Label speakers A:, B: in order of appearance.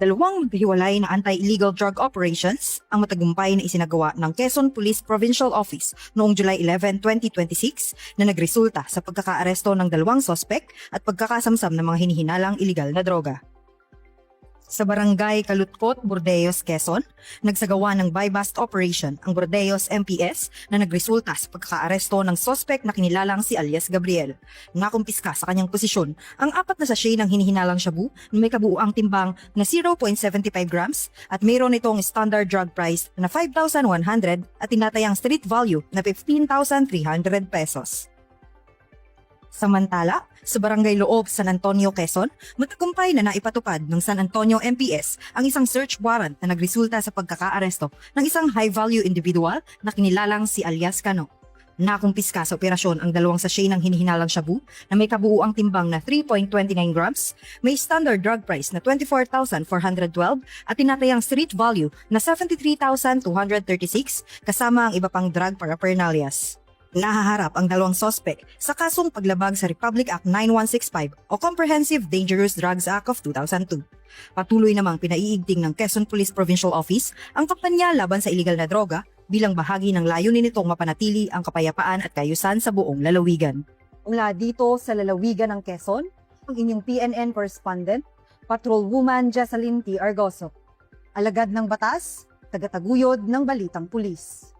A: Dalawang maghiwalay na anti-illegal drug operations ang matagumpay na isinagawa ng Quezon Police Provincial Office noong July 11, 2026 na nagresulta sa pagkakaaresto ng dalawang sospek at pagkakasamsam ng mga hinihinalang iligal na droga. Sa barangay Kalutkot, Burdeos, Quezon, nagsagawa ng buy-bust operation ang Burdeos MPS na nagresulta sa pagkakaaresto ng sospek na kinilalang si alias Gabriel. Nakumpiska sa kanyang posisyon ang 4 na sachet ng hinihinalang shabu na may kabuuang timbang na 0.75 grams at mayroon itong standard drug price na 5,100 at tinatayang street value na 15,300 pesos. Samantala, sa Barangay Loob, San Antonio, Quezon, matagumpay na naipatupad ng San Antonio MPS ang isang search warrant na nagresulta sa pagkakaaresto ng isang high-value individual na kinilalang si alias Cano. Nakumpiska sa operasyon ang 2 sachet ng hinihinalang shabu na may kabuuang timbang na 3.29 grams, may standard drug price na 24,412 at tinatayang street value na 73,236 kasama ang iba pang drug paraphernalias. Nahaharap ang 2 sospek sa kasong paglabag sa Republic Act 9165 o Comprehensive Dangerous Drugs Act of 2002. Patuloy namang pinaiigting ng Quezon Police Provincial Office ang kampanya laban sa iligal na droga bilang bahagi ng layunin nitong mapanatili ang kapayapaan at kaayusan sa buong lalawigan. Mula dito sa lalawigan ng Quezon, ang inyong PNN correspondent, Patrolwoman Jessalyn T. Argoso. Alagad ng batas, tagataguyod ng Balitang Pulis.